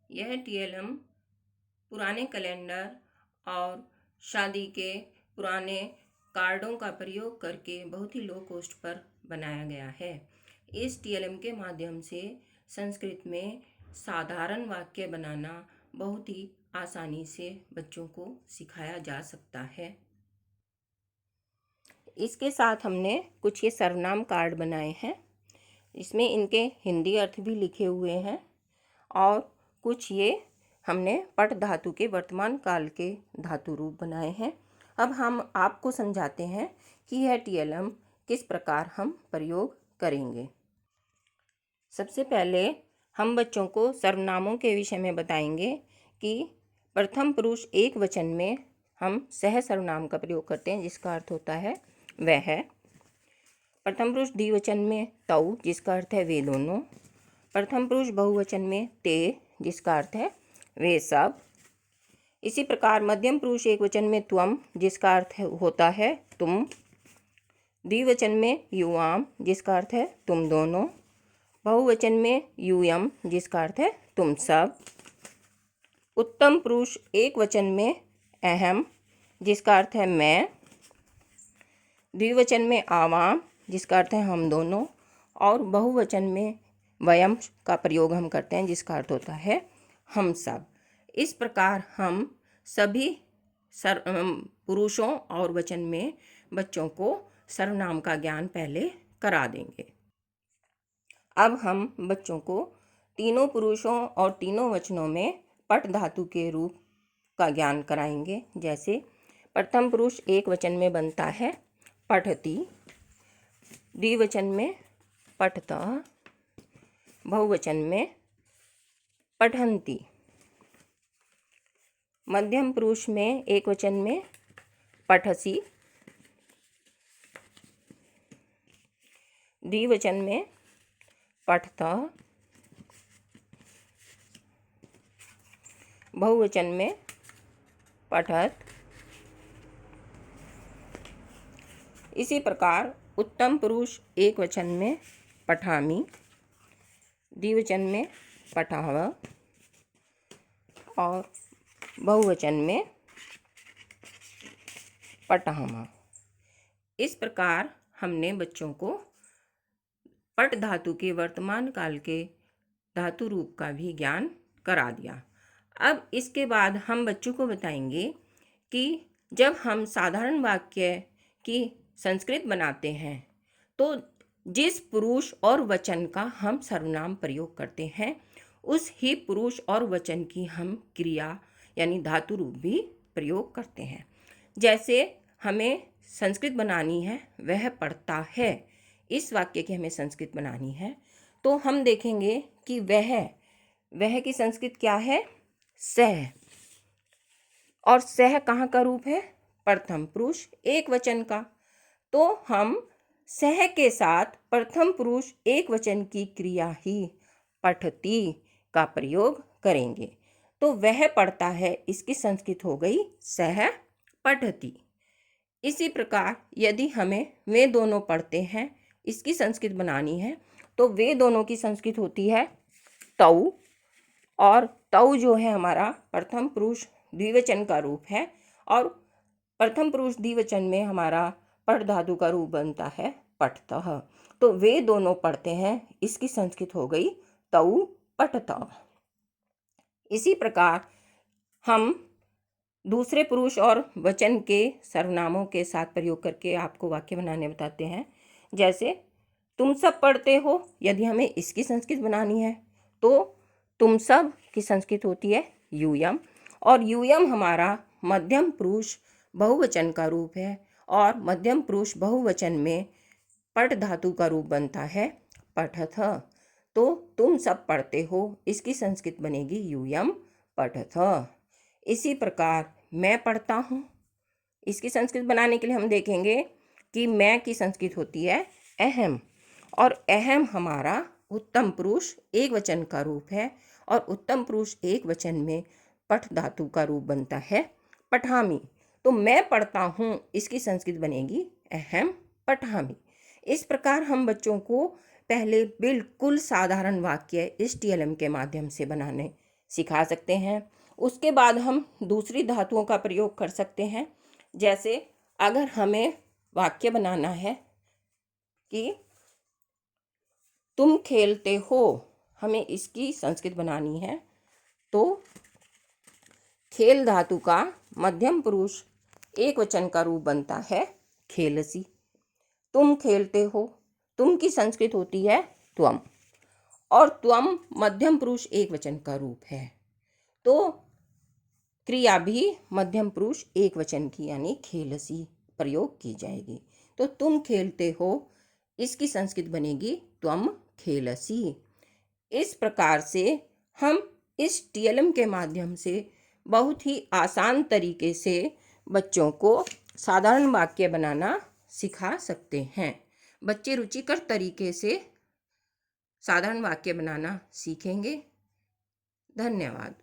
यह टीएलएम पुराने कैलेंडर और शादी के पुराने कार्डों का प्रयोग करके बहुत ही लो कॉस्ट पर बनाया गया है। इस टीएलएम के माध्यम से संस्कृत में साधारण वाक्य बनाना बहुत ही आसानी से बच्चों को सिखाया जा सकता है। इसके साथ हमने कुछ ये सर्वनाम कार्ड बनाए हैं। इसमें इनके हिंदी अर्थ भी लिखे हुए हैं और कुछ ये हमने पट धातु के वर्तमान काल के धातु रूप बनाए हैं। अब हम आपको समझाते हैं कि यह टीएलएम किस प्रकार हम प्रयोग करेंगे। सबसे पहले हम बच्चों को सर्वनामों के विषय में बताएंगे कि प्रथम पुरुष एक वचन में हम सह सर्वनाम का प्रयोग करते हैं, जिसका अर्थ होता है वह। प्रथम पुरुष द्विवचन में तौ, जिसका अर्थ है वे दोनों। प्रथम पुरुष बहुवचन में ते, जिसका अर्थ है वे सब। इसी प्रकार मध्यम पुरुष एक वचन में त्वम, जिसका अर्थ होता है तुम। द्विवचन में युवाम, जिसका अर्थ है तुम दोनों। बहुवचन में यूयम, जिसका अर्थ है तुम सब। उत्तम पुरुष एक वचन में अहम, जिसका अर्थ है मैं। द्विवचन में आवाम, जिसका अर्थ है हम दोनों। और बहुवचन में वयम का प्रयोग हम करते हैं, जिसका अर्थ होता है हम सब। इस प्रकार हम सभी पुरुषों और वचन में बच्चों को सर्वनाम का ज्ञान पहले करा देंगे। अब हम बच्चों को तीनों पुरुषों और तीनों वचनों में पट धातु के रूप का ज्ञान कराएंगे। जैसे प्रथम पुरुष एक वचन में बनता है पठती, द्विवचन में पठतः, बहुवचन में पठन्ति। मध्यम पुरुष में एक वचन में पठसी, द्विवचन में पठतः, बहुवचन में पठत। इसी प्रकार उत्तम पुरुष एक वचन में पठामि, द्विवचन में पठाव और बहुवचन में पठाम। इस प्रकार हमने बच्चों को पट धातु के वर्तमान काल के धातु रूप का भी ज्ञान करा दिया। अब इसके बाद हम बच्चों को बताएंगे कि जब हम साधारण वाक्य की संस्कृत बनाते हैं तो जिस पुरुष और वचन का हम सर्वनाम प्रयोग करते हैं उस ही पुरुष और वचन की हम क्रिया यानी धातु रूप भी प्रयोग करते हैं। जैसे हमें संस्कृत बनानी है, वह पढ़ता है, इस वाक्य की हमें संस्कृत बनानी है तो हम देखेंगे कि वह की संस्कृत क्या है, सह। और सह कहाँ का रूप है, प्रथम पुरुष एक वचन का। तो हम सह के साथ प्रथम पुरुष एक वचन की क्रिया ही पठती का प्रयोग करेंगे। तो वह पढ़ता है, इसकी संस्कृत हो गई सह पठती। इसी प्रकार यदि हमें वे दोनों पढ़ते हैं, इसकी संस्कृत बनानी है तो वे दोनों की संस्कृत होती है तौ। और तौ जो है हमारा प्रथम पुरुष द्विवचन का रूप है और प्रथम पुरुष द्विवचन में हमारा पट धातु का रूप बनता है पठतः। तो वे दोनों पढ़ते हैं, इसकी संस्कृत हो गई तौ पठतः। इसी प्रकार हम दूसरे पुरुष और वचन के सर्वनामों के साथ प्रयोग करके आपको वाक्य बनाने बताते हैं। जैसे तुम सब पढ़ते हो, यदि हमें इसकी संस्कृत बनानी है तो तुम सब की संस्कृत होती है यूयम। और यूयम हमारा मध्यम पुरुष बहुवचन का रूप है और मध्यम पुरुष बहुवचन में पट धातु का रूप बनता है पठथ। तो तुम सब पढ़ते हो, इसकी संस्कृत बनेगी यूयम पठथ। इसी प्रकार मैं पढ़ता हूँ, इसकी संस्कृत बनाने के लिए हम देखेंगे कि मैं की संस्कृत होती है अहम। और अहम हमारा उत्तम पुरुष एक वचन का रूप है और उत्तम पुरुष एक वचन में पठ धातु का रूप बनता है पठामी। तो मैं पढ़ता हूँ, इसकी संस्कृत बनेगी अहम पठामी। इस प्रकार हम बच्चों को पहले बिल्कुल साधारण वाक्य इस टीएलएम के माध्यम से बनाने सिखा सकते हैं। उसके बाद हम दूसरी धातुओं का प्रयोग कर सकते हैं। जैसे अगर हमें वाक्य बनाना है कि तुम खेलते हो, हमें इसकी संस्कृत बनानी है, तो खेल धातु का मध्यम पुरुष एक वचन का रूप बनता है खेलसी। तुम खेलते हो, तुम की संस्कृत होती है त्वम, और त्वम मध्यम पुरुष एक वचन का रूप है, तो क्रिया भी मध्यम पुरुष एक वचन की यानी खेलसी प्रयोग की जाएगी। तो तुम खेलते हो, इसकी संस्कृत बनेगी त्वम खेलसी। इस प्रकार से हम इस टीएलएम के माध्यम से बहुत ही आसान तरीके से बच्चों को साधारण वाक्य बनाना सिखा सकते हैं। बच्चे रुचिकर तरीके से साधारण वाक्य बनाना सीखेंगे। धन्यवाद।